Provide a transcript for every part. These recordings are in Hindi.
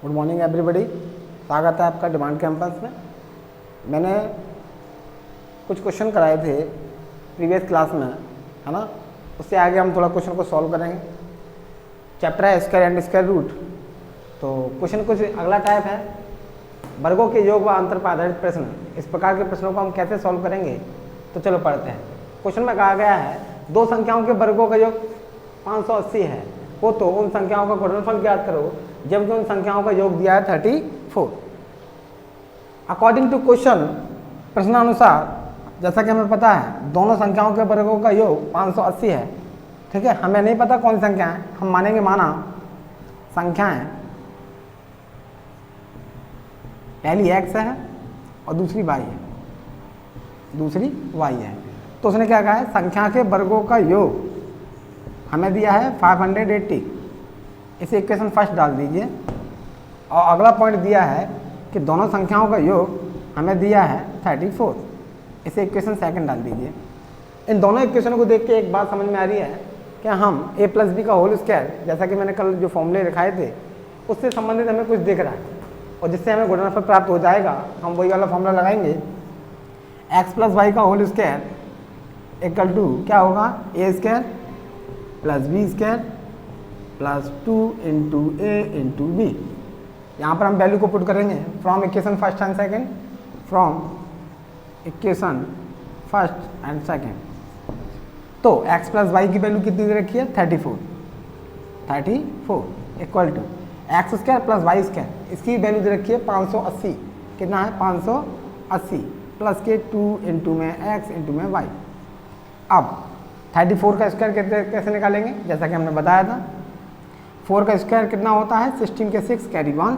गुड मॉर्निंग एवरीबॉडी, स्वागत है आपका डिमांड कैंपस में। मैंने कुछ क्वेश्चन कराए थे प्रीवियस क्लास में, है ना। उससे आगे हम थोड़ा क्वेश्चन को सॉल्व करेंगे। चैप्टर है स्क्वायर एंड स्क्वायर रूट। तो क्वेश्चन कुछ अगला टाइप है, वर्गों के योग व अंतर पर आधारित प्रश्न। इस प्रकार के प्रश्नों को हम कैसे सॉल्व करेंगे, तो चलो पढ़ते हैं। क्वेश्चन में कहा गया है दो संख्याओं के वर्गों का योग 580 है, वो तो उन संख्याओं का गुणनफल ज्ञात करो जबकि उन संख्याओं का योग दिया है 34। अकॉर्डिंग टू क्वेश्चन, प्रश्नानुसार जैसा कि हमें पता है दोनों संख्याओं के वर्गों का योग 580 है। ठीक है, हमें नहीं पता कौन सी संख्या है, हम मानेंगे माना संख्याएं पहली x है और दूसरी y है, दूसरी y है। तो उसने क्या कहा है, संख्या के वर्गों का योग हमें दिया है 580। इसे इक्वेशन फर्स्ट डाल दीजिए। और अगला पॉइंट दिया है कि दोनों संख्याओं का योग हमें दिया है 34। इसे इक्वेशन सेकंड डाल दीजिए। इन दोनों इक्वेशन को देख के एक बात समझ में आ रही है कि हम a प्लस बी का होल स्क्वायर, जैसा कि मैंने कल जो फॉर्मूले दिखाए थे उससे संबंधित हमें कुछ दिख रहा है और जिससे हमें गुणनफल प्राप्त हो जाएगा। हम वही वाला फॉर्मूला लगाएंगे, x प्लस वाई का होल स्क्वायर इक्वल टू क्या होगा, a square plus B square plus 2 into A into B. यहाँ पर हम वैल्यू को पुट करेंगे from equation first and second, from equation first and second. तो x प्लस वाई की वैल्यू कितनी दे रखी है, 34 equal to X square plus Y square, इसकी वैल्यू दे रखी है 580। कितना है, 580 प्लस के 2 इंटू में x इंटू में y। अब 34 का स्क्वायर कैसे निकालेंगे, जैसा कि हमने बताया था 4 का स्क्वायर कितना होता है, 16 के 6 कैरी 1,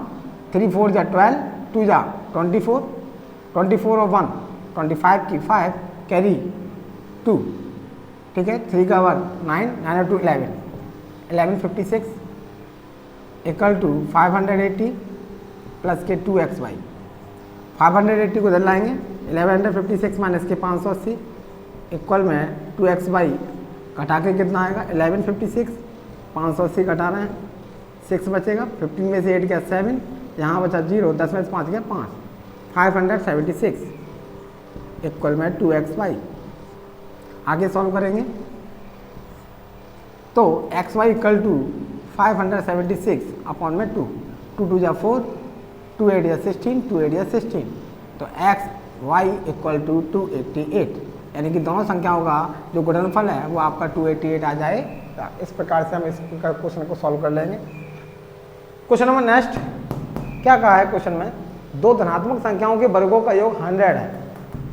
3 4 जा 12, 2 जा 24, 24 और 1 25 की 5 कैरी 2। ठीक है, 3 का 1 9, 9 और 2 11, 1156 इक्वल टू 580 प्लस के 2xy। 580 को इधर लाएंगे, 1156 माइनस के 580 इक्वल में 2xy घटा के कितना आएगा, 1156, 580 घटा रहे हैं 6 बचेगा, 15 में से 8 गया 7, यहाँ बचा 0, 10 में से 5 गया 5, 576 इक्वल में 2xy। आगे सॉल्व करेंगे तो xy इक्वल टू 576 अपॉन में 2, 2 2 जा 4, 2 8 जा 16, 2 8 जा 16, तो xy इक्वल टू 288। यानी कि दोनों संख्याओं का जो गुणनफल है वो आपका 288 आ जाएगा। इस प्रकार से हम इस क्वेश्चन को सॉल्व कर लेंगे। क्वेश्चन नंबर नेक्स्ट क्या कहा है, क्वेश्चन में दो धनात्मक संख्याओं के वर्गों का योग 100 है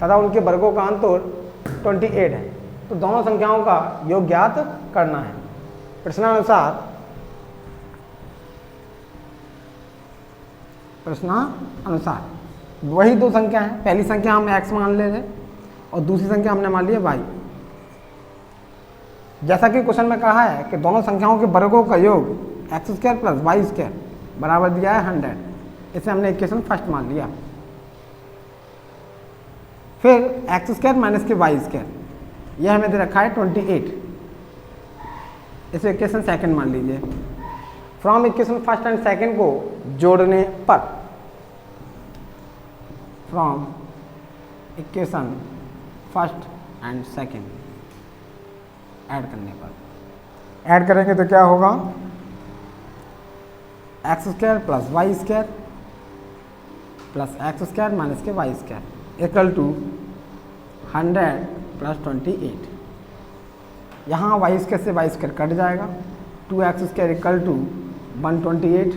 तथा उनके वर्गों का अंतर 28 है। तो दोनों संख्याओं का योग ज्ञात करना है। प्रश्नानुसार वही दो संख्या है, पहली संख्या हम x मान ले रहे और दूसरी संख्या हमने मान लिया y। जैसा कि क्वेश्चन में कहा है कि दोनों संख्याओं के वर्गों का योग X square plus Y square बराबर दिया है 100। इसे हमने इक्वेशन फर्स्ट मान लिया। फिर एक्स स्क्वायर माइनस के वाई स्क्वायर, यह हमें दे रखा है 28। इसे इक्वेशन सेकंड मान लीजिए। From equation first and second को जोड़ने पर, from equation first and second add करने पर, ऐड करेंगे तो क्या होगा, x square plus Y square plus x square minus के Y square equal to 100 plus 28। यहाँ वाई स्क्वायर से वाई स्क्वायर कट जाएगा, 2x स्क्वायर इक्वल टू 128,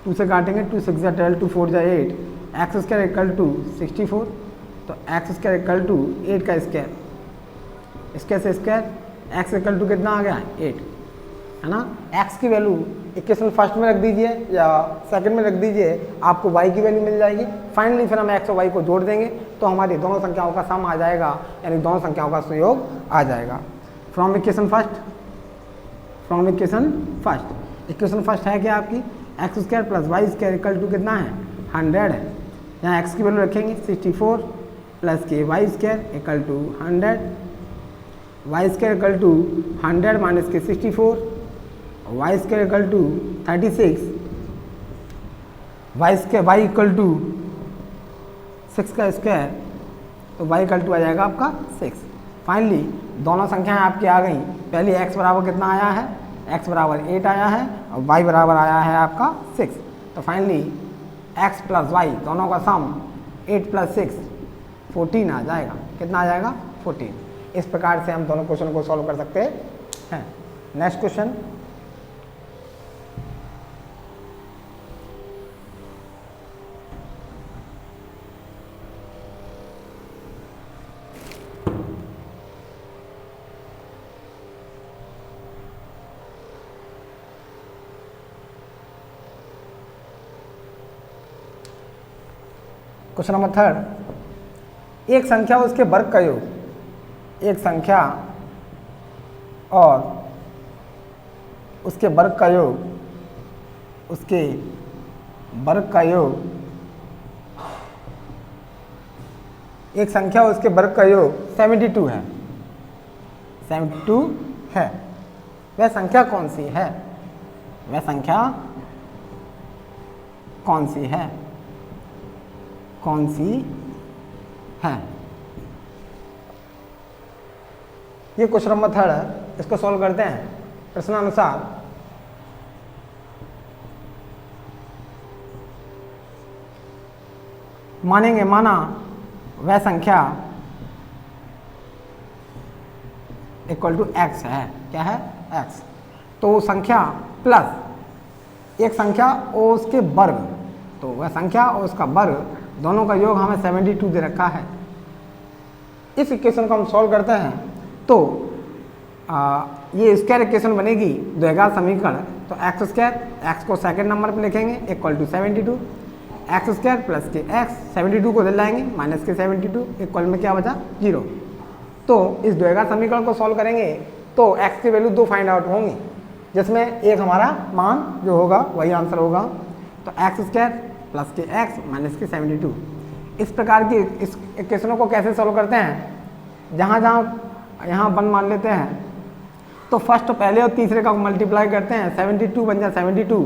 2 से काटेंगे 2 6 जा 12, 2 4 जा 8, एक्स स्क्वायर इक्वल टू 64। तो एक्स स्क्वायर इक्वल टू 8 का स्क्वायर, स्क्वायर से स्क्वायर, एक्स इक्वल टू कितना आ गया 8, है ना। एक्स की वैल्यू इक्वेशन फर्स्ट में रख दीजिए या सेकंड में रख दीजिए, आपको वाई की वैल्यू मिल जाएगी। फाइनली फिर हम एक्स और वाई को जोड़ देंगे तो हमारी दोनों संख्याओं का सम आ जाएगा, यानी दोनों संख्याओं का संयोग आ जाएगा। From equation first, from equation first, equation first है क्या आपकी, X square plus Y square equal to कितना है 100 है। यहाँ एक्स की वैल्यू रखेंगे 64 प्लस के Y square equal to 100, Y square equal to 100 minus के 64, Y square equal to 36 Y equal to 6 का स्क्वायर, तो वाई इक्वल टू आ जाएगा आपका 6। फाइनली दोनों संख्याएं आपकी आ गई। पहली x बराबर कितना आया है, x बराबर 8 आया है और y बराबर आया है आपका 6। तो फाइनली x प्लस वाई दोनों का सम 8 प्लस 6 14 आ जाएगा। कितना आ जाएगा, 14। इस प्रकार से हम दोनों क्वेश्चन को सॉल्व कर सकते हैं। नेक्स्ट क्वेश्चन, क्वेश्चन नंबर 3, एक संख्या उसके वर्ग का योग, एक संख्या और उसके वर्ग का योग, उसके वर्ग का योग, एक संख्या उसके वर्ग का योग 72 है, 72 है। वह संख्या कौन सी है, वह संख्या कौन सी है, कौन सी है। ये क्वेश्चन नंबर 3 है, इसको सॉल्व करते हैं प्रश्नानुसार। मानेंगे, माना वह संख्या इक्वल टू x है। क्या है, x। तो संख्या प्लस एक संख्या और उसके वर्ग, तो वह संख्या और उसका वर्ग दोनों का योग हमें 72 दे रखा है। इस इक्वेशन को हम सॉल्व करते हैं तो ये स्क्वायर इक्वेशन बनेगी द्विघात समीकरण। तो एक्स स्क्वायर, एक्स को सेकंड नंबर पे लिखेंगे equal to 72, X square plus के एक्स, 72 को ले लाएंगे माइनस के 72, इक्वल में क्या बचा, 0। तो इस द्विघात समीकरण को सॉल्व करेंगे तो एक्स की वैल्यू 2 फाइंड आउट होंगी, जिसमें एक हमारा मान जो होगा वही आंसर होगा। तो एक्स स्क्वायर प्लस के एक्स माइनस के 72। इस प्रकार की इस इक्वेशनों को कैसे सॉल्व करते हैं, जहाँ जहाँ यहाँ 1 मान लेते हैं तो फर्स्ट पहले और तीसरे का मल्टीप्लाई करते हैं, 72 बन जाए 72,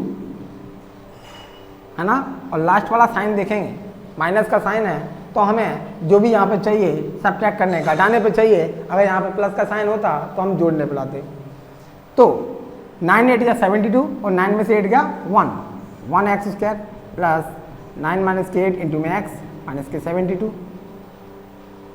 है ना। और लास्ट वाला साइन देखेंगे, माइनस का साइन है तो हमें जो भी यहाँ पे चाहिए सब्ट्रैक्ट करने का, घटाने पे चाहिए, अगर यहाँ पे प्लस का साइन होता तो हम जोड़ने पे लाते। तो 9 8 या 72 और 9 में से 8 गया 1 एक्स स्क्वायर प्लस 9 माइनस के 8 इंटू में एक्स माइनस के 72,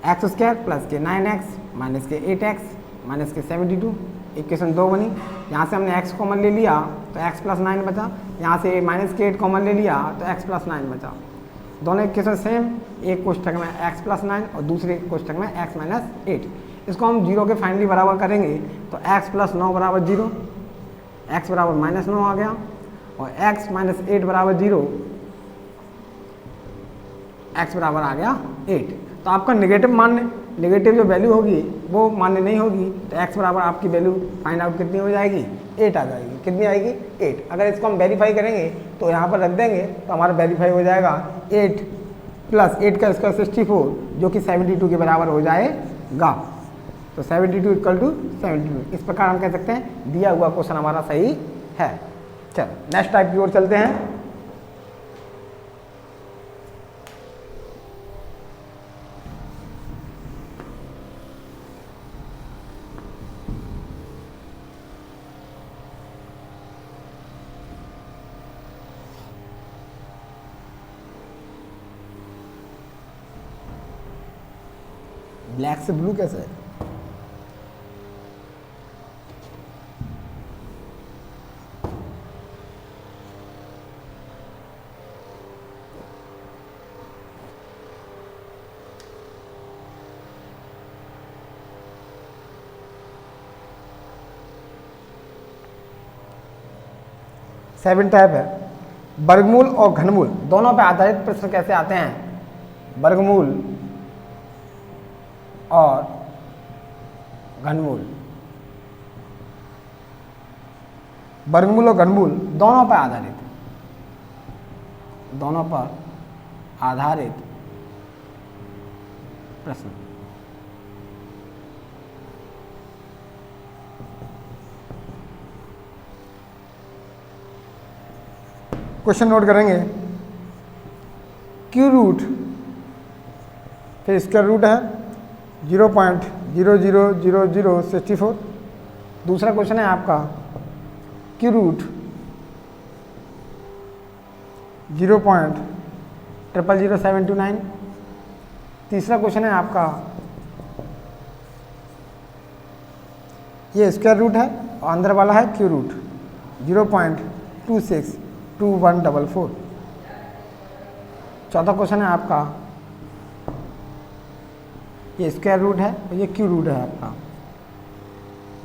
एक्स स्क्वायर प्लस के 9x माइनस के 8x माइनस के 72। इक्वेशन 2 बनी। यहाँ से हमने x कॉमन ले लिया तो x प्लस 9 बचा, यहाँ से माइनस के 8 कॉमन ले लिया तो x प्लस 9 बचा। दोनों इक्वेशन सेम, एक कोष्ठक में x प्लस 9 और दूसरे कोष्ठक में x माइनस 8। इसको हम 0 के फाइनली बराबर करेंगे तो x प्लस 9 बराबर 0, x बराबर माइनस 9 आ गया, और x माइनस 8 बराबर 0, x बराबर आ गया 8। तो आपका नेगेटिव मान्य, नेगेटिव जो वैल्यू होगी वो मान्य नहीं होगी, तो x बराबर आपकी वैल्यू फाइंड आउट कितनी हो जाएगी, 8 आ जाएगी। कितनी आएगी, 8। अगर इसको हम वेरीफाई करेंगे तो यहाँ पर रख देंगे तो हमारा वेरीफाई हो जाएगा 8 प्लस 8 का स्क्वायर 64, जो कि 72 के बराबर हो जाएगा। तो 72 इक्वल टू 72। इस प्रकार हम कह सकते हैं दिया हुआ क्वेश्चन हमारा सही है। चलो नेक्स्ट टाइप की ओर चलते हैं। ब्लैक से ब्लू कैसे है, सेवन टाइप है। वर्गमूल और घनमूल दोनों पे आधारित प्रश्न कैसे आते हैं, वर्गमूल और घनमूल। वर्गमूल और घनमूल दोनों पर आधारित, दोनों पर आधारित प्रश्न। क्वेश्चन नोट करेंगे। क्यू रूट, फिर स्क्वायर रूट है 0.000064। दूसरा क्वेश्चन है आपका क्यू रूट 0.000729। तीसरा क्वेश्चन है आपका ये स्क्वायर रूट है और अंदर वाला है क्यू रूट 0.262144। चौथा क्वेश्चन है आपका ये स्क्वायर रूट है और ये क्यू रूट है आपका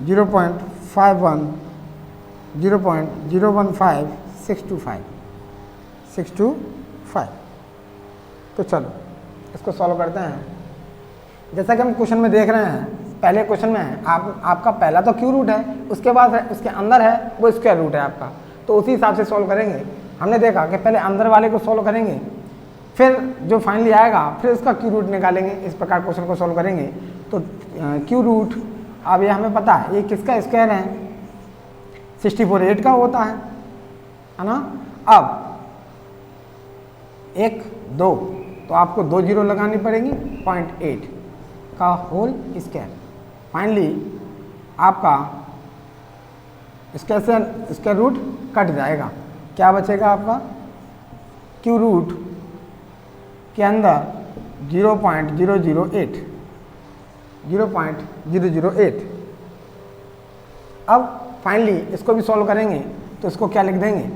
0.51 तो चलो इसको सॉल्व करते हैं। जैसा कि हम क्वेश्चन में देख रहे हैं, पहले क्वेश्चन में आपका पहला तो क्यू रूट है, उसके बाद उसके अंदर है वो स्क्वायर रूट है आपका, तो उसी हिसाब से सॉल्व करेंगे। हमने देखा कि पहले अंदर वाले को सॉल्व करेंगे, फिर जो फाइनली आएगा फिर उसका क्यू रूट निकालेंगे। इस प्रकार क्वेश्चन को सॉल्व करेंगे। तो क्यू रूट, अब ये हमें पता है ये किसका स्क्वायर है, 64 8 का होता है ना। अब 1 2 तो आपको 2 जीरो लगानी पड़ेगी, 0.8 का होल स्क्वायर। फाइनली आपका स्क्वायर रूट कट जाएगा, क्या बचेगा आपका क्यू रूट के अंदर 0.008। अब फाइनली इसको भी सॉल्व करेंगे तो इसको क्या लिख देंगे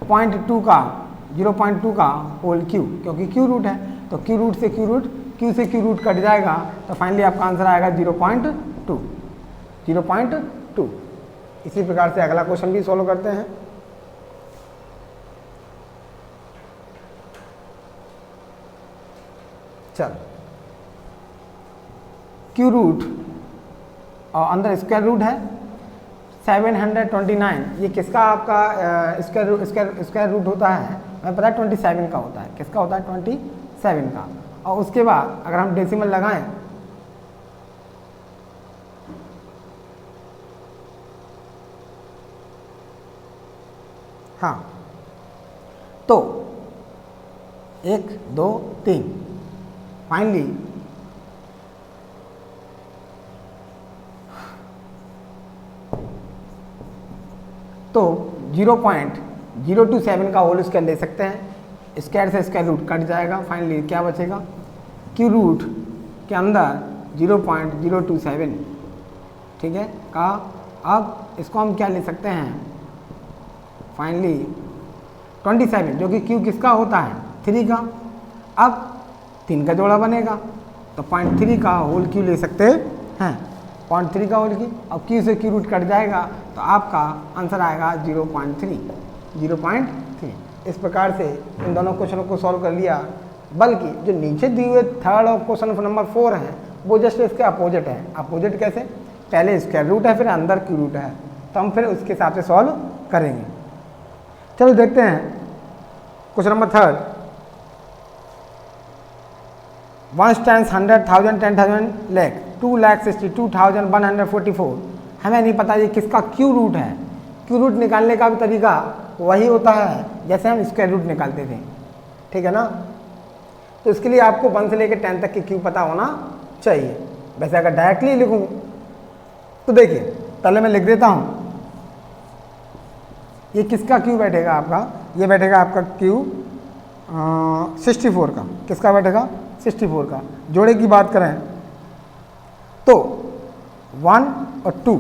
0.2 का 0.2 का होल क्यू, क्योंकि क्यू रूट है तो क्यू रूट से क्यू रूट, क्यू से क्यू रूट कट जाएगा, तो फाइनली आपका आंसर आएगा 0.2। इसी प्रकार से अगला क्वेश्चन भी सॉल्व करते हैं। चल क्यू रूट और अंदर स्क्वायर रूट है 729। ये किसका आपका स्क्वायर रूट होता है, हमें पता है 27 का होता है। किसका होता है 27 का। और उसके बाद अगर हम डेसिमल लगाएं हाँ तो 1 2 3 फाइनली तो 0.027 का होल स्क्वायर ले सकते हैं। स्क्वायर से स्क्वायर रूट कट जाएगा, फाइनली क्या बचेगा क्यू रूट के अंदर 0.027। ठीक है का। अब इसको हम क्या ले सकते हैं फाइनली 27, जो कि क्यू किसका होता है 3 का। अब 3 का जोड़ा बनेगा तो 0.3 का होल क्यू ले सकते हैं, 0.3 का होल क्यू। अब क्यू से क्यू रूट कट जाएगा तो आपका आंसर आएगा 0.3। इस प्रकार से इन दोनों क्वेश्चनों को सॉल्व कर लिया। बल्कि जो नीचे दिए हुए थर्ड और क्वेश्चन नंबर 4 है वो जस्ट इसके अपोजिट है। अपोजिट कैसे, पहले स्क्वायर रूट है फिर अंदर क्यू रूट है, तो हम फिर उसके हिसाब से सॉल्व करेंगे। चलो देखते हैं क्वेश्चन नंबर 3। 1 टाइम्स 100,000 10,000 लाख 2,62,144। हमें नहीं पता ये किसका क्यू रूट है। क्यू रूट निकालने का भी तरीका वही होता है जैसे हम स्क्वायर रूट निकालते थे, ठीक है ना। तो इसके लिए आपको 1 से लेकर 10 तक की क्यू पता होना चाहिए। वैसे अगर डायरेक्टली लिखूं तो देखिए पहले मैं लिख देता हूं, ये किसका क्यू बैठेगा आपका, ये बैठेगा आपका क्यू 64 का। किसका बैठेगा 64 का। जोड़े की बात करें तो 1 और 2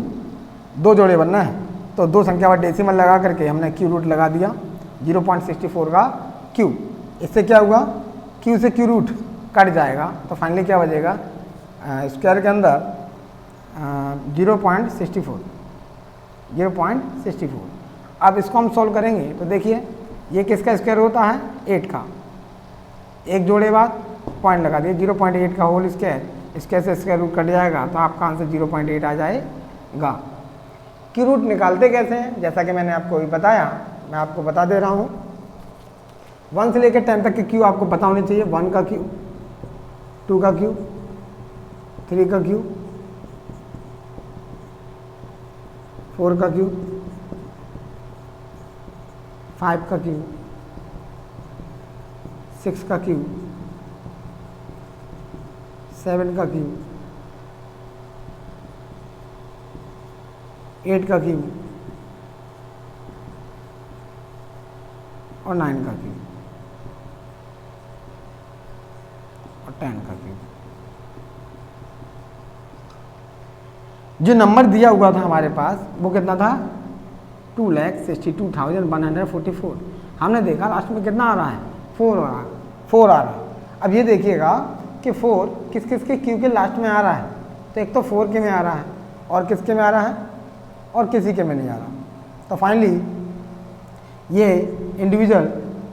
दो जोड़े बनना है, तो 2 संख्या पर डेसिमल लगा करके हमने क्यू रूट लगा दिया 0.64 का क्यू। इससे क्या हुआ क्यू से क्यू रूट कट जाएगा, तो फाइनली क्या बचेगा स्क्वायर के अंदर 0.64। अब इसको हम सॉल्व करेंगे तो देखिए ये किसका स्क्वायर होता है 8 का। एक जोड़े बाद पॉइंट लगा दिए 0.8 का होल स्क्वायर, स्क्वायर से स्क्वायर रूट कट जाएगा तो आपका आंसर 0.8 आ जाएगा। क्यू रूट निकालते कैसे हैं, जैसा कि मैंने आपको अभी बताया, मैं आपको बता दे रहा हूँ। 1 से लेकर 10 तक के क्यू आपको पता होने चाहिए। 1 का क्यू, 2 का क्यू, 3 का क्यू, 4 का क्यू, 5 का क्यू, 6 का क्यूब, 7 का क्यूब, 8 का क्यूब और 9 का क्यूब और 10 का क्यूब। जो नंबर दिया हुआ था हमारे पास वो कितना था? 2,62,144। हमने देखा लास्ट में कितना आ रहा है? 4 आ रहा है। अब ये देखिएगा कि 4 किस किस के क्यू के लास्ट में आ रहा है। तो एक तो 4 के में आ रहा है और किसके में आ रहा है और किसी के में नहीं आ रहा। तो फाइनली ये इंडिविजुअल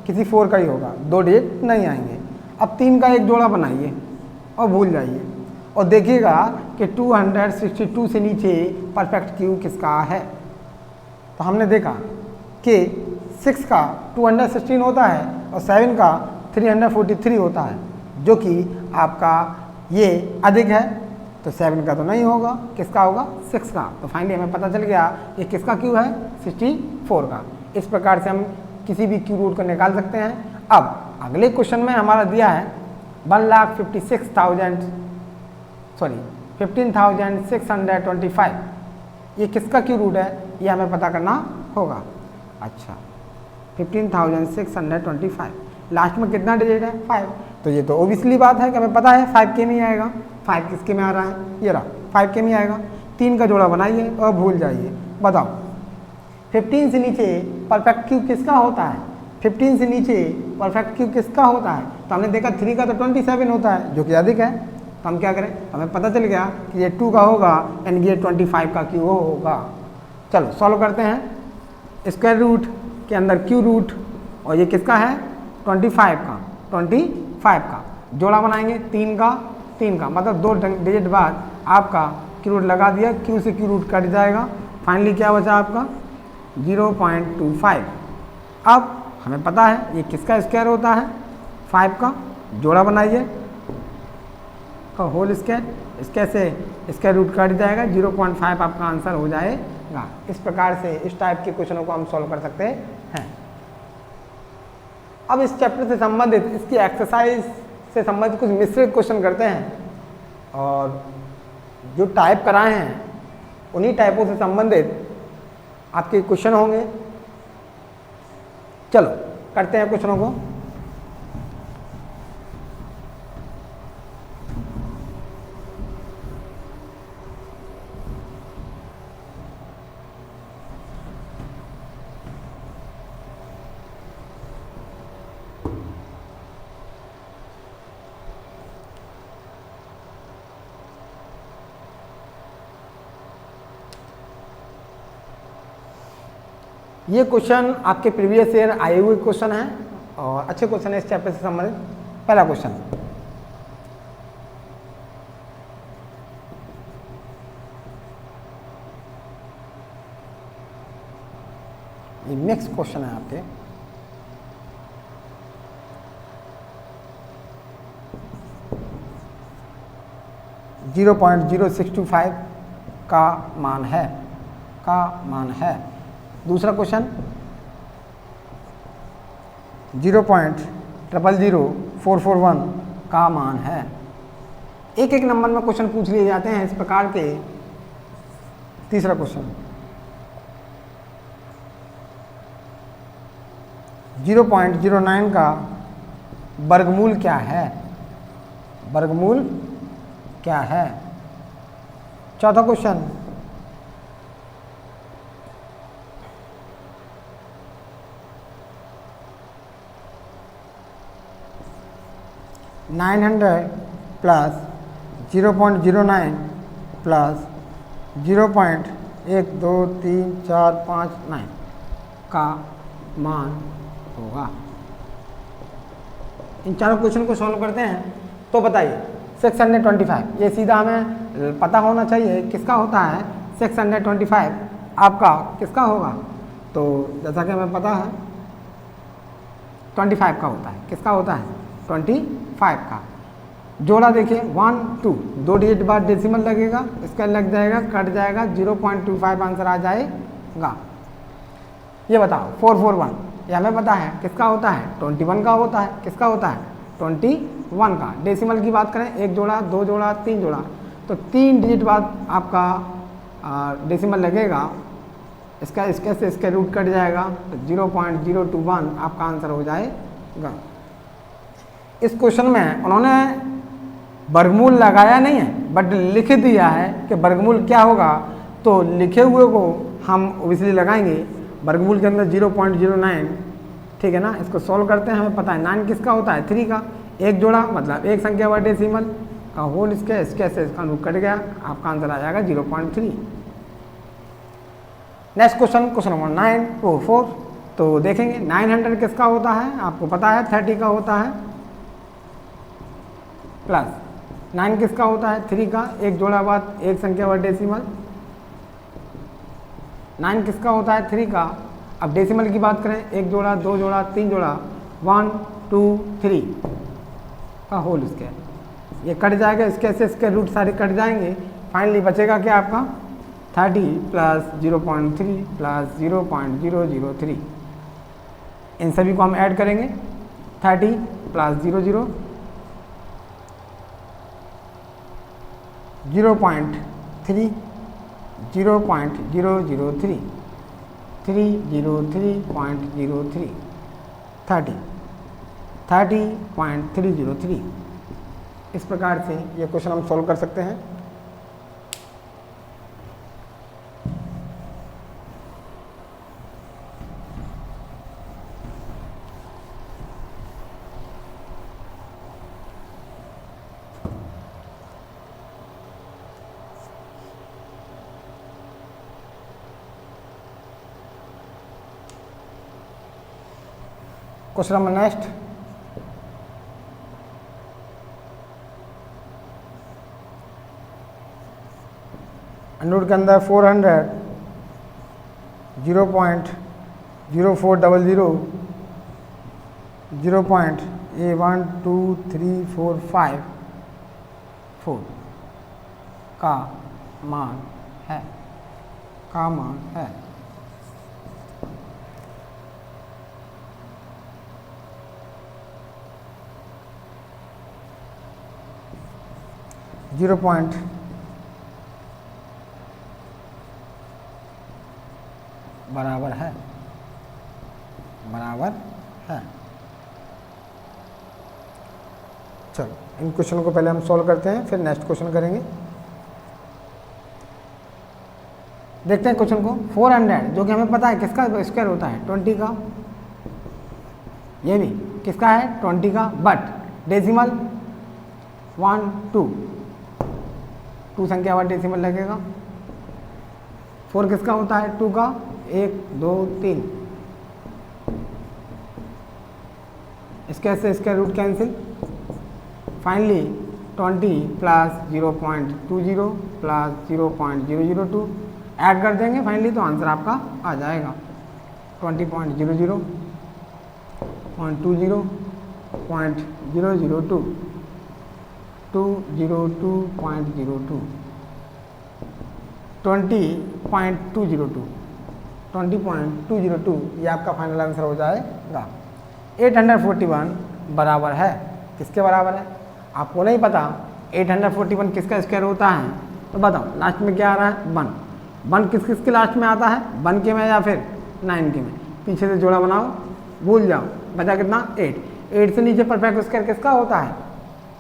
किसी 4 का ही होगा, 2 डिजिट नहीं आएंगे। अब 3 का एक जोड़ा बनाइए और भूल जाइए और देखिएगा कि 262 से नीचे परफेक्ट क्यू किसका है। तो हमने देखा कि 6 का 216 होता है और 7 का 343 होता है, जो कि आपका ये अधिक है। तो 7 का तो नहीं होगा, किसका होगा? 6 का। तो फाइनली हमें पता चल गया ये किसका क्यू है? 64 का। इस प्रकार से हम किसी भी क्यू रूट को निकाल सकते हैं। अब अगले क्वेश्चन में हमारा दिया है 15,625। ये किसका क्यू रूट है ये हमें पता करना होगा। अच्छा, 15,625 लास्ट में कितना डिजिट है? 5। तो ये तो ओबियसली बात है कि हमें पता है 5 के में आएगा। 5 किसके में आ रहा है? ये रहा, 5 के में आएगा। 3 का जोड़ा बनाइए और भूल जाइए। बताओ 15 से नीचे परफेक्ट क्यू किसका होता है? 15 से नीचे परफेक्ट क्यू किसका होता है? तो हमने देखा 3 का तो 27 होता है, जो कि अधिक है। तो हम क्या करें? हमें पता चल गया कि ये 2 का होगा यानी ये 25 का क्यू होगा। चलो सॉल्व करते हैं। स्क्वायर रूट के अंदर क्यू रूट और ये किसका है? 25 का जोड़ा बनाएंगे 3 का मतलब 2 डिजिट बाद आपका क्यू रूट लगा दिया, क्यू से क्यू रूट कट जाएगा। फाइनली क्या बचा आपका? 0.25। अब हमें पता है ये किसका स्क्वायर होता है? 5 का। जोड़ा बनाइए का होल स्क्वायर, इसके से स्क्वायर रूट कट जाएगा, 0.5 आपका आंसर हो जाएगा। इस प्रकार से इस टाइप के क्वेश्चनों को हम सॉल्व कर सकते हैं। अब इस चैप्टर से संबंधित इसकी एक्सरसाइज से संबंधित कुछ मिश्रित क्वेश्चन करते हैं और जो टाइप कराए हैं उन्हीं टाइपों से संबंधित आपके क्वेश्चन होंगे। चलो करते हैं क्वेश्चनों को। ये क्वेश्चन आपके प्रीवियस ईयर आए हुए क्वेश्चन हैं और अच्छे क्वेश्चन है इस चैप्टर से संबंधित। पहला क्वेश्चन, ये मिक्स क्वेश्चन है आपके। .0625 का मान है। दूसरा क्वेश्चन 0.000441 का मान है। एक एक नंबर में क्वेश्चन पूछ लिए जाते हैं इस प्रकार के। तीसरा क्वेश्चन 0.09 का वर्गमूल क्या है? चौथा क्वेश्चन 900 प्लस 0.09 प्लस 0.12345 का मान होगा। इन चारों क्वेश्चन को सॉल्व करते हैं। तो बताइए 625, ये सीधा हमें पता होना चाहिए किसका होता है। 625 आपका किसका होगा? तो जैसा कि हमें पता है 25 का होता है। किसका होता है? 25 का। जोड़ा देखिए 1 2, 2 डिजिट बाद डेसिमल लगेगा, इसका लग जाएगा, कट जाएगा, 0.25 आंसर आ जाएगा। ये बताओ 441, ये हमें पता है किसका होता है, 21 का होता है। किसका होता है, 21 का। डेसिमल की बात करें, 1 जोड़ा, 2 जोड़ा, 3 जोड़ा, तो 3 डिजिट बाद आपका डेसिमल लगेगा। इसका इसके से इसके रूट कट जाएगा, तो 0.021 आपका आंसर हो जाएगा। इस क्वेश्चन में उन्होंने वर्गमूल लगाया नहीं है, बट लिख दिया है कि वर्गमूल क्या होगा, तो लिखे हुए को हम ओबियसली लगाएंगे। वर्गमूल के अंदर 0.09, ठीक है ना। इसको सॉल्व करते हैं, हमें पता है 9 किसका होता है, 3 का। 1 जोड़ा मतलब एक संख्या व डेसिमल का होल इसके से इसका रूट कट गया, आपका आंसर आ जाएगा 0.3। नेक्स्ट क्वेश्चन नंबर 9 तो देखेंगे 900 किसका होता है, आपको पता है 30 का होता है, प्लस 9 किसका होता है, 3 का। 1 जोड़ा बाद एक संख्या व डेसिमल। 9 किसका होता है, 3 का। अब डेसिमल की बात करें, 1 जोड़ा, 2 जोड़ा, 3 जोड़ा, 1 2 3 का होल स्क्वायर। ये कट जाएगा, इसके से इसके रूट सारे कट जाएंगे। फाइनली बचेगा क्या आपका 30 प्लस 0.3 प्लस 0.003। इन सभी को हम ऐड करेंगे, 30 प्लस 0.003 0.003 303.03 30.303। इस प्रकार से ये क्वेश्चन हम सॉल्व कर सकते हैं। क्वेश्चन नंबर नेक्स्ट, अंडर के अंदर 400 0.0400 0.123454 का मान है, 0 बराबर है चलो इन क्वेश्चन को पहले हम सॉल्व करते हैं, फिर नेक्स्ट क्वेश्चन करेंगे। देखते हैं क्वेश्चन को। 400 जो कि हमें पता है किसका स्क्वायर होता है, 20 का। ये भी किसका है, 20 का, बट डेसिमल 1 2 संख्या वाला डेसिमल लगेगा। 4 किसका होता है, 2 का। 1 2 3, इसके से इसके root cancel. Finally 20 plus 0.20 plus 0.002 add कर देंगे फाइनली, तो आंसर आपका आ जाएगा 20.00 0.20 0.002 202.02 20.202 ये आपका फाइनल आंसर हो जाएगा। 841 बराबर है, किसके बराबर है आपको नहीं पता। 841 किसका स्क्वायर होता है, तो बताओ लास्ट में क्या आ रहा है, 1। 1 किस किस के लास्ट में आता है, 1 के में या फिर 9 के में। पीछे से जोड़ा बनाओ, भूल जाओ, बचा कितना 8। 8 से नीचे परफेक्ट स्क्वायर किसका होता है,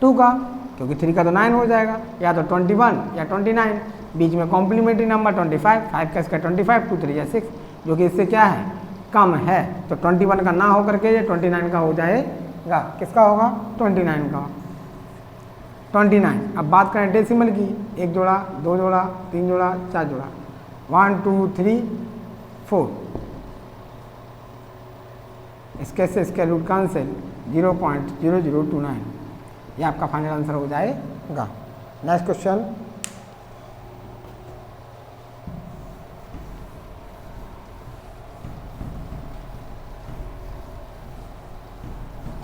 2 का, क्योंकि 3 का तो 9 हो जाएगा, या तो 21 या 29। बीच में कॉम्प्लीमेंट्री नंबर 25, 5 का स्क्वायर 25, 2 3 या 6, जो कि इससे क्या है, कम है। तो 21 का ना होकर के ये 29 का हो जाएगा। किसका होगा, 29 का। 29। अब बात करें डेसिमल की, 1 जोड़ा, 2 जोड़ा, 3 जोड़ा, 4 जोड़ा, 1 2 3 4, इसके से इसके रूट कैंसिल 0.0029, ये आपका फाइनल आंसर हो जाएगा। नेक्स्ट क्वेश्चन,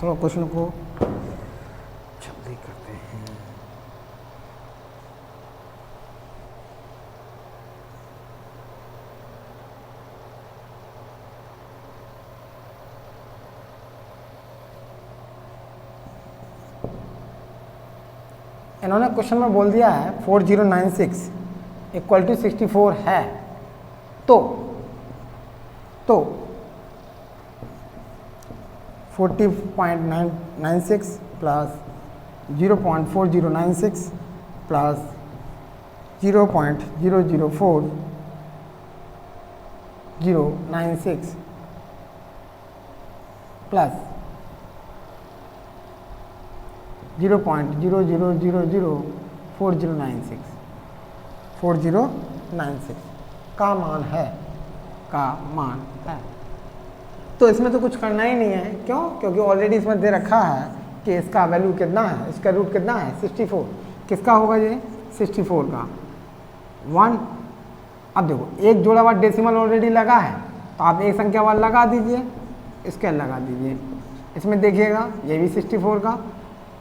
थोड़ा क्वेश्चन को जल्दी करते हैं। इन्होंने क्वेश्चन में बोल दिया है 4096 इक्वल टू 64 है, तो 40.96 प्लस 0.4096 प्लस 0.004096 प्लस 0.00004096 का मान है, तो इसमें तो कुछ करना ही नहीं है। क्यों? क्योंकि ऑलरेडी इसमें दे रखा है कि इसका वैल्यू कितना है, इसका रूट कितना है 64। किसका होगा ये? 64 का 1। अब देखो एक जोड़ा हुआ डेसिमल ऑलरेडी लगा है, तो आप एक संख्या वाला लगा दीजिए, स्केल लगा दीजिए। इसमें देखिएगा ये भी 64 का,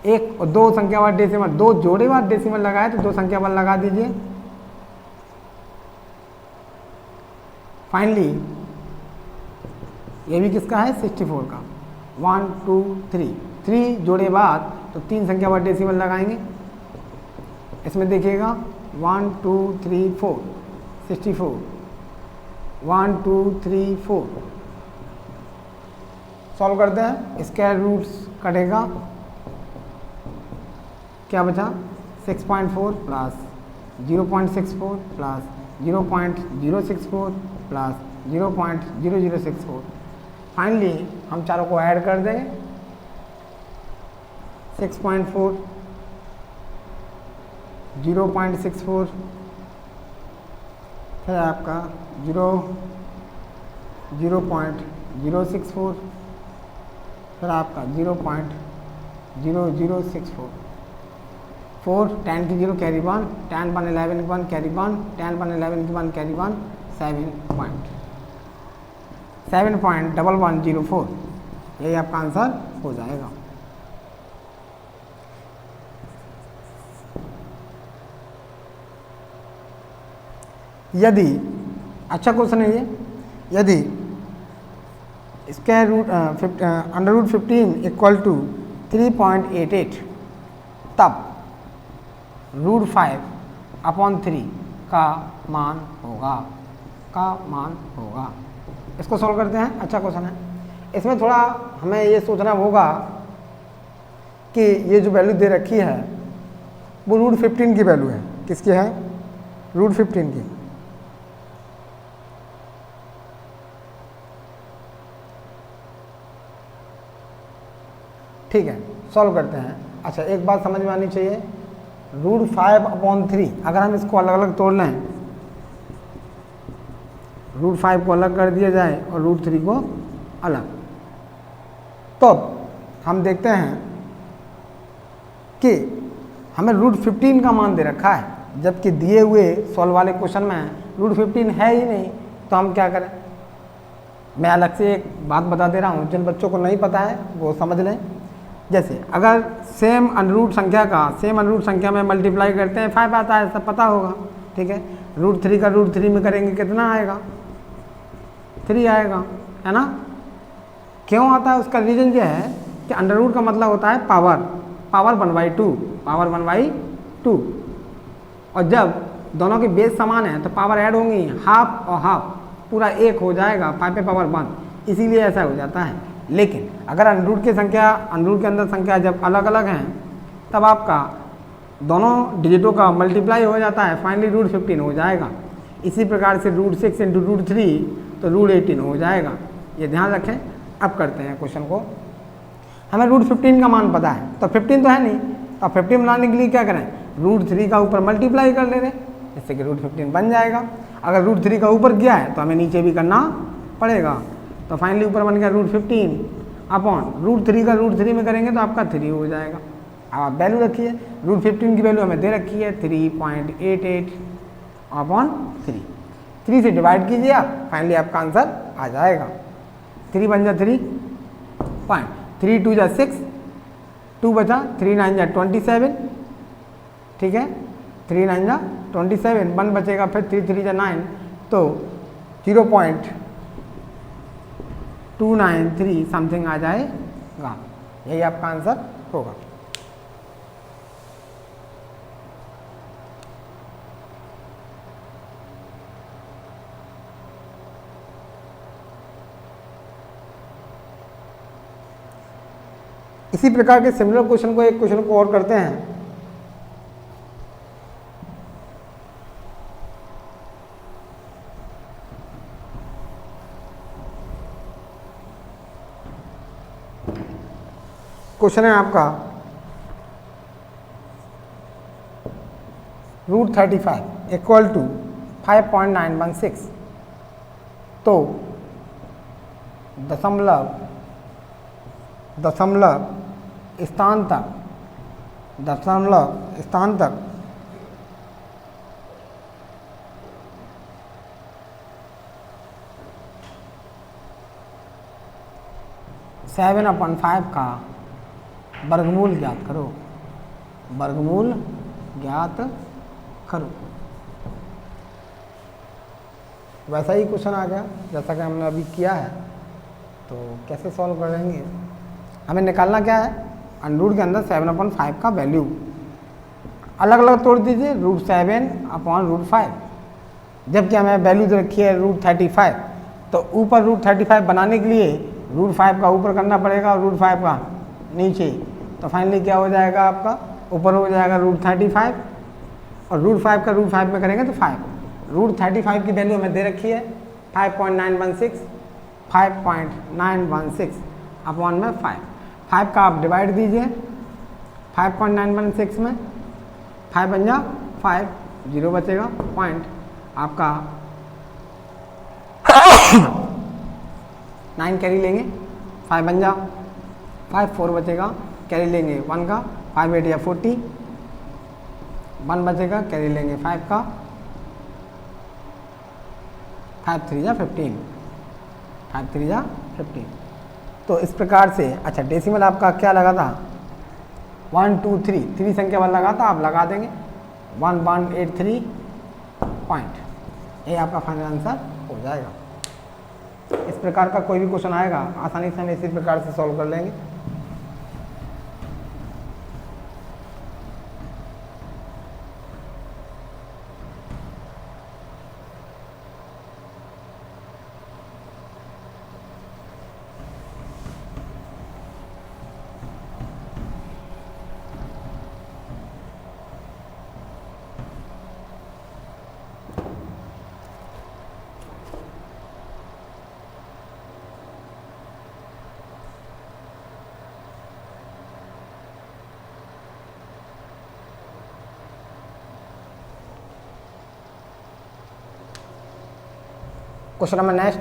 एक और दो संख्या वाला डेसिमल, दो जोड़े वाला डेसिमल लगाए तो दो संख्या वाला लगा दीजिए। फाइनली ये भी किसका है? 64 का 1 2 3, 3 जोड़े बाद तो 3 संख्या वाला डेसिमल लगाएंगे। इसमें देखिएगा 1 2 3 4 64, 1 2 3 4। सॉल्व करते हैं, स्क्वायर रूट्स कटेगा, क्या बचा? 6.4 प्लस 0.64 प्लस 0.064 प्लस 0.0064। फाइनली हम चारों को ऐड कर देंगे, 6.4 0.64 फिर आपका 0.064 फिर आपका 0.0064। 4 10 की 0 कैरी 1, 10 1 11 की 1 कैरी 1, 10 1 11 की 1 कैरी 1, 7.1104। यही आपका आंसर हो जाएगा। यदि, अच्छा क्वेश्चन है ये, यदि square root under root 15 equal to 3.88 तब रूट 5/3 का मान होगा। इसको सॉल्व करते हैं, अच्छा क्वेश्चन है। इसमें थोड़ा हमें ये सोचना होगा कि ये जो वैल्यू दे रखी है वो रूट 15 की वैल्यू है। किसकी है? रूट 15 की। ठीक है, सॉल्व करते हैं। अच्छा एक बात समझ में आनी चाहिए, रूट 5/3 अगर हम इसको अलग अलग तोड़ लें, रूट 5 को अलग कर दिया जाए और रूट 3 को अलग, तो हम देखते हैं कि हमें रूट 15 का मान दे रखा है, जबकि दिए हुए सॉल्व वाले क्वेश्चन में रूट 15 है ही नहीं। तो हम क्या करें? मैं अलग से एक बात बता दे रहा हूँ, जिन बच्चों को नहीं पता है वो समझ लें। जैसे अगर सेम अनरूट संख्या में मल्टीप्लाई करते हैं 5 आता है, सब पता होगा, ठीक है। रूट 3 का रूट 3 में करेंगे कितना आएगा? 3 आएगा, है ना। क्यों आता है? उसका रीज़न ये है कि अंडर रूट का मतलब होता है पावर 1/2, और जब दोनों की बेस समान है तो पावर ऐड होंगी, हाफ और हाफ पूरा 1 हो जाएगा, 5 पे पावर 1, इसीलिए ऐसा हो जाता है। लेकिन अगर अनरूट के अंदर संख्या जब अलग अलग हैं तब आपका दोनों डिजिटों का मल्टीप्लाई हो जाता है, फाइनली रूट 15 हो जाएगा। इसी प्रकार से रूट 6 इंटू रूट 3 तो रूट 18 हो जाएगा, ये ध्यान रखें। अब करते हैं क्वेश्चन को। हमें रूट 15 का मान पता है, तो 15 तो है नहीं, तो 15 बनाने के लिए क्या करें? रूट 3 का ऊपर मल्टीप्लाई कर ले रहे, जिससे कि रूट 15 बन जाएगा। अगर रूट 3 का ऊपर गया है तो हमें नीचे भी करना पड़ेगा, तो फाइनली ऊपर बन गया रूट 15 अपॉन रूट 3 का रूट 3 में करेंगे तो आपका 3 हो जाएगा। अब आप वैल्यू रखिए, रूट 15 की वैल्यू हमें दे रखी है 3.88 अपॉन 3 से डिवाइड कीजिए आप, फाइनली आपका आंसर आ जाएगा। 3 बन जा 3 2 जा 6, 2 बचा, 3 9 जा 27, ठीक है, 3 9 जा 27, 1 बचेगा, फिर 3 3 जा 9, तो 0.293 समथिंग आ जाएगा। यही आपका आंसर होगा। इसी प्रकार के सिमिलर क्वेश्चन को एक क्वेश्चन को और करते हैं। क्वेश्चन है आपका √35 इक्वल टू 5.916। तो दशमलव स्थान तक 7/5 का वर्गमूल ज्ञात करो। वर्गमूल ज्ञात करो। वैसा ही क्वेश्चन आ गया जैसा कि हमने अभी किया है। तो कैसे सॉल्व करेंगे? हमें निकालना क्या है, अंडर के अंदर 7/5 का वैल्यू अलग अलग तोड़ दीजिए, √7/5। जबकि हमें वैल्यू रखी है √35, तो ऊपर √35 बनाने के लिए √5 का ऊपर करना पड़ेगा और √5 का नीचे। तो फाइनली क्या हो जाएगा आपका, ऊपर हो जाएगा √35 और √5 का √5 में करेंगे तो 5। √35 की वैल्यू हमें दे रखी है 5.916 अपॉन में 5 का आप डिवाइड दीजिए 5.916 में, 5 बन जा 5, 0 बचेगा पॉइंट आपका 9 कैरी लेंगे, 5 बन जा 5, 4 बचेगा, कैरी लेंगे 1 का, 5 8 या 40, 1 बचेगा, कैरी लेंगे 5 का, 5 3 या 15, 5 3 या 15। तो इस प्रकार से, अच्छा डेसिमल आपका क्या लगा था, 1 2 3, 3 संख्या वाला लगा था, आप लगा देंगे 1183 पॉइंट। ये आपका फाइनल आंसर हो जाएगा। इस प्रकार का कोई भी क्वेश्चन आएगा आसानी से हम इसी प्रकार से सॉल्व कर लेंगे। क्वेश्चन नंबर नेक्स्ट,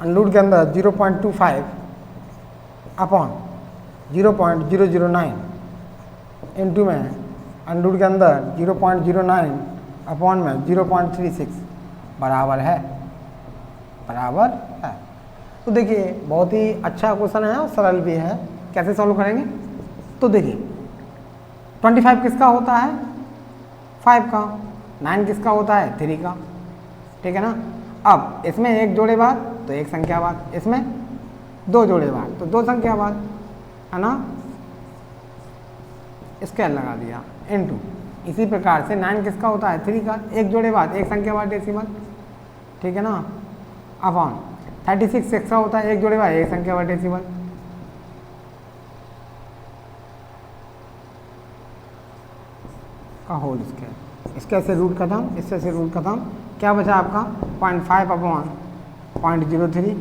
अंडर के अंदर 0.25 अपॉन 0.009 इंटू में अंडर के अंदर 0.09 अपॉन में 0.36 बराबर है। तो देखिए बहुत ही अच्छा क्वेश्चन है और सरल भी है। कैसे सॉल्व करेंगे? तो देखिए 25 किसका होता है, 5 का, 9 किसका होता है, 3 का, ठीक है ना। अब इसमें एक जोड़े बाद तो एक संख्या बाद, इसमें 2 जोड़े बाद तो 2 संख्या बाद, है ना। स्केल लगा दिया इनटू, इसी प्रकार से 9 किसका होता है, 3 का, एक जोड़े बाद एक संख्या बाद डेसिमल, ठीक है ना, अपॉन 36 किसका होता है, एक जोड़े बाद एक संख्या बाद डेसिमल। का होल स्केल, इसके से रूट खत्म, इससे से रूट खत्म, क्या बचा आपका 0.5 अपॉन 0.03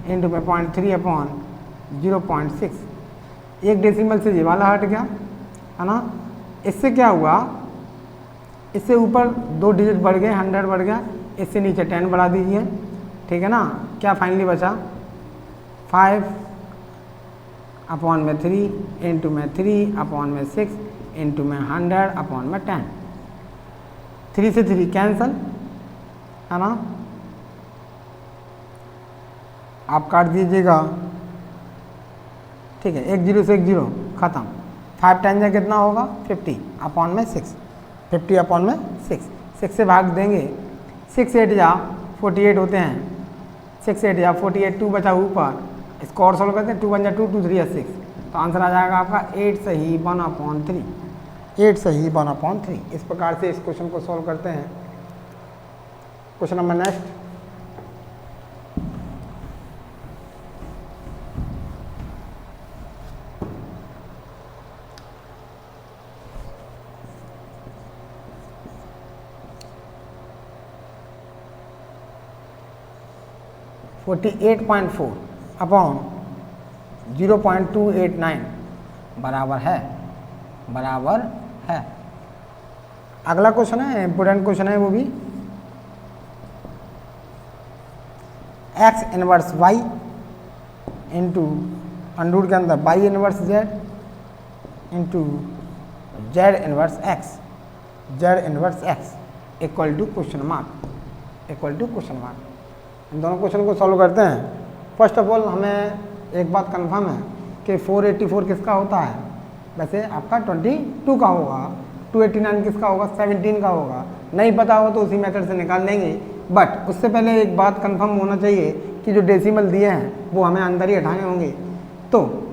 इंटू में 0.3 अपॉन 0.6। एक डेसिमल से ये वाला हट गया, है ना। इससे क्या हुआ, इससे ऊपर 2 डिजिट बढ़ गए, 100 बढ़ गया, इससे नीचे 10 बढ़ा दीजिए, ठीक है ना। क्या फाइनली बचा 5 अपॉन में 3 इंटू में 3 अपॉन में 6 इंटू में 100 अपॉन में 10। 3 से 3 कैंसल, है ना, आप काट दीजिएगा, ठीक है। 1 0 से 1 0 खत्म। 5 10 जा कितना होगा 50 अपॉन में 6, 50 अपॉन में 6 से भाग देंगे, 6 8 जा 48 होते हैं, 6 8 जा 48, 2 बचा ऊपर, इसको और सॉल्व करते हैं, 2 1 जा 2 2 3 या 6, तो आंसर आ जाएगा आपका 8 सही 1/3, 8 सही 1/3। इस प्रकार से इस क्वेश्चन को सॉल्व करते हैं। क्वेश्चन नंबर नेक्स्ट, 48.4 अपॉन 0.289 बराबर है। अगला क्वेश्चन है, इंपोर्टेंट क्वेश्चन है वो भी, x inverse y into under के अंदर y inverse z into z inverse x equal to question mark. इन दोनों क्वेश्चन को सॉल्व करते हैं। फर्स्ट ऑफ ऑल हमें एक बात कंफर्म है कि 484 किसका होता है, वैसे आपका 22 का होगा, 289 किसका होगा, 17 का होगा। नहीं पता हो तो उसी मेथड से निकाल लेंगे, बट उससे पहले एक बात कंफर्म होना चाहिए कि जो डेसिमल दिए हैं वो हमें अंदर ही हटाने होंगे। तो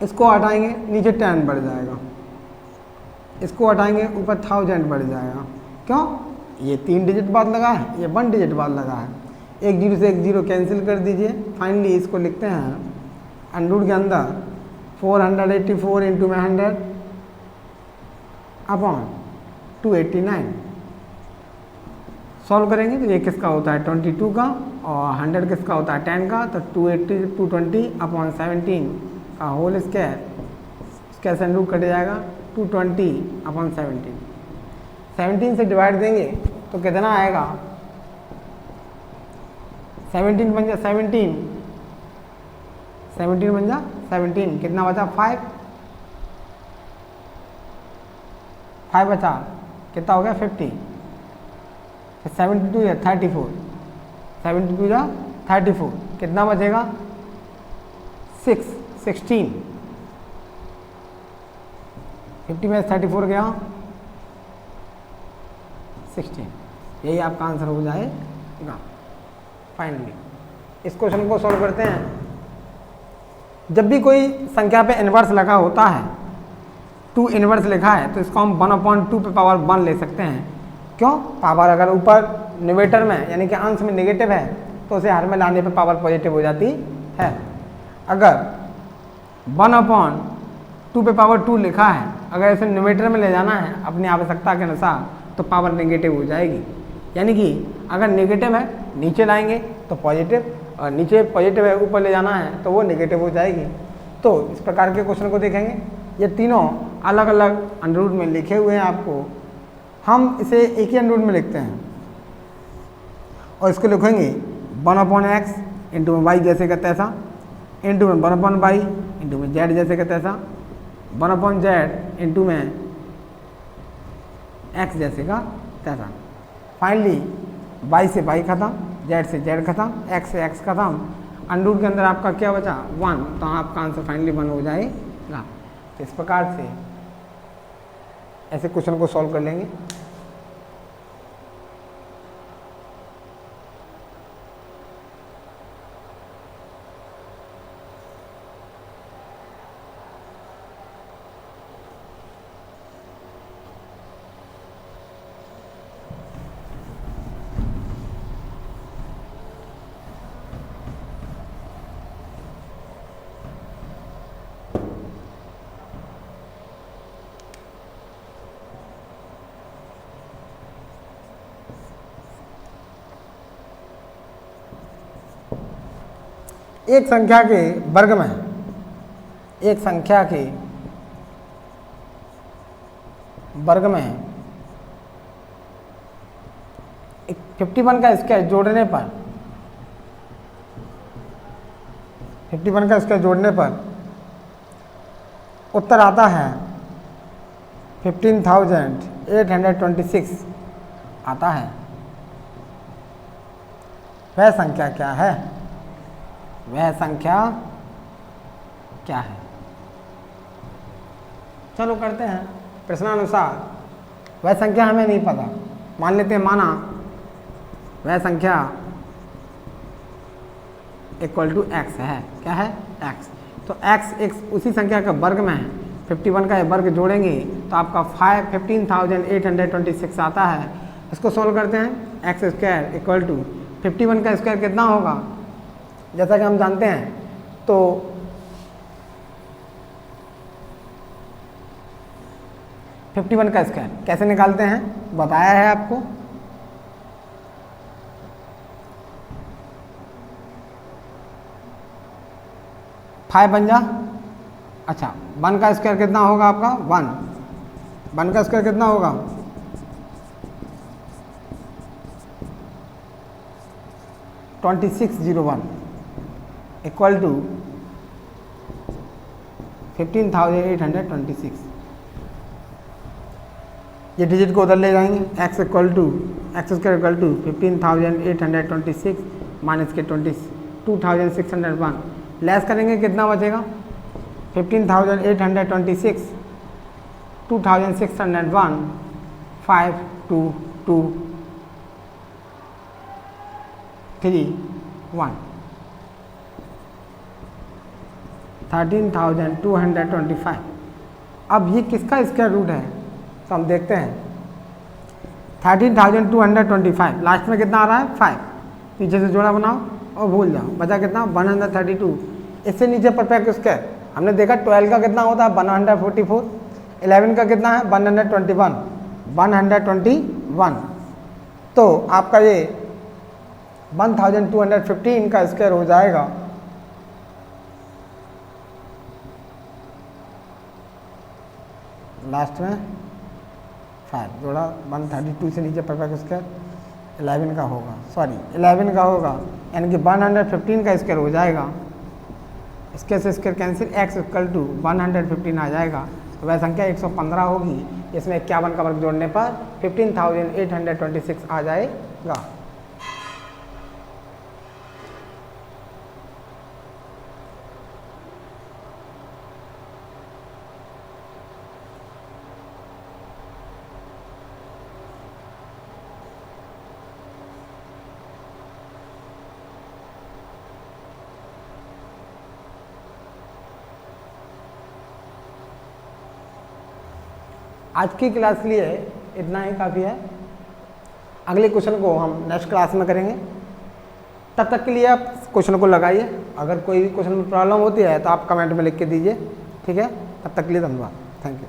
इसको हटाएंगे, नीचे 10 बढ़ जाएगा, इसको हटाएंगे, ऊपर 1000 बढ़ जाएगा। क्यों? ये 3 डिजिट बाद लगा है, ये 1 डिजिट बाद लगा है। एक जीरो से एक जीरो कैंसिल कर दीजिए। फाइनली इसको लिखते हैं अंडर के अंदर 484 इंटू में 100 अपॉन 289। सॉल्व करेंगे तो ये किसका होता है 22 का, और 100 किसका होता है 10 का, तो 220 अपॉन 17 का होल स्क्वायर, इसका रूट कट जाएगा 220 अपॉन 17 से डिवाइड देंगे तो कितना आएगा, 17 बन जा 17 बन जा 17, कितना बचा 5 बचा, कितना हो गया 50, 72 या 34, 72 या 34, कितना बचेगा 16, 50 में 34 गया 16, यही आपका आंसर हो जाएगा। फाइनली इस क्वेश्चन को सॉल्व करते हैं। जब भी कोई संख्या पे इन्वर्स लगा होता है, 2 इन्वर्स लिखा है, तो इसको हम 1/2 पे पावर 1 ले सकते हैं। क्यों? पावर अगर ऊपर न्यूमरेटर में यानी कि अंश में नेगेटिव है तो उसे हर में लाने पे पावर पॉजिटिव हो जाती है। अगर 1/2 पे पावर 2 लिखा है, अगर इसे न्यूमरेटर में ले जाना है अपनी आवश्यकता के अनुसार तो पावर नेगेटिव हो जाएगी। यानी कि अगर नेगेटिव है नीचे लाएंगे तो पॉजिटिव, और नीचे पॉजिटिव है ऊपर ले जाना है तो वो नेगेटिव हो जाएगी। तो इस प्रकार के क्वेश्चन को देखेंगे, ये तीनों अलग अलग अंडर में लिखे हुए हैं आपको। हम इसे एक ही अंडर में लिखते हैं और इसको लिखेंगे 1/x इंटू में y जैसे का तैसा, इंटू में 1/y इंटू में z जैसे का तैसा, 1/z इंटू में x जैसे का तैसा। फाइनली y से y खत्म, z से z खत्म, x से x खत्म, अंडर के अंदर आपका क्या बचा 1, तो आपका आंसर फाइनली 1 हो जाएगा। तो इस प्रकार से ऐसे क्वेश्चन को सॉल्व कर लेंगे। एक संख्या के वर्ग में, एक संख्या के वर्ग में 51 का स्क्वायर जोड़ने पर, 51 का स्क्वायर जोड़ने पर उत्तर आता है 15,826 आता है। वह संख्या क्या है? वह संख्या क्या है? चलो करते हैं प्रश्नानुसार। वह संख्या हमें नहीं पता, मान लेते हैं, माना वह संख्या इक्वल टू x है। क्या है? x। तो x एक उसी संख्या का वर्ग में है, 51 का वर्ग जोड़ेंगे तो आपका 15,826 आता है। इसको सॉल्व करते हैं। एक्स स्क्वायर इक्वल टू 51 का स्क्वायर कितना होगा, जैसा कि हम जानते हैं, तो 51 का स्क्वायर कैसे निकालते हैं बताया है आपको। 5 बन जा। अच्छा 1 का स्क्वायर कितना होगा आपका 1 का स्क्वायर कितना होगा 2601 इक्वल टू 15,826। ये डिजिट को उधर ले जाएंगे, X square equal to 15,826 minus के 22,601 लेस करेंगे कितना बचेगा 15,826 2,601 5 2 2 3 1 13,225। अब ये किसका स्क्वायर रूट है तो हम देखते हैं 13,225 लास्ट में कितना आ रहा है 5 पीछे से जोड़ा बनाओ और भूल जाओ बचा कितना 132। इससे नीचे परफेक्ट स्क्वायर हमने देखा 12 का कितना होता है 144, 11 का कितना है 121 तो आपका ये 1215 का स्क्वायर हो जाएगा लास्ट में 5 जोड़ा 132 से नीचे परफेक्ट स्क्वायर 11 का होगा, सॉरी 11 का होगा यानी कि 115 का स्क्वायर हो जाएगा। इसके से square cancel x equal to 115 आ जाएगा तो वह संख्या 115 होगी। इसमें 51 का वर्ग जोड़ने पर 15,826 आ जाएगा। आज की क्लास के लिए इतना ही काफ़ी है। अगले क्वेश्चन को हम नेक्स्ट क्लास में करेंगे। तब तक के लिए आप क्वेश्चन को लगाइए। अगर कोई भी क्वेश्चन में प्रॉब्लम होती है तो आप कमेंट में लिख के दीजिए, ठीक है। तब तक के लिए धन्यवाद, थैंक यू।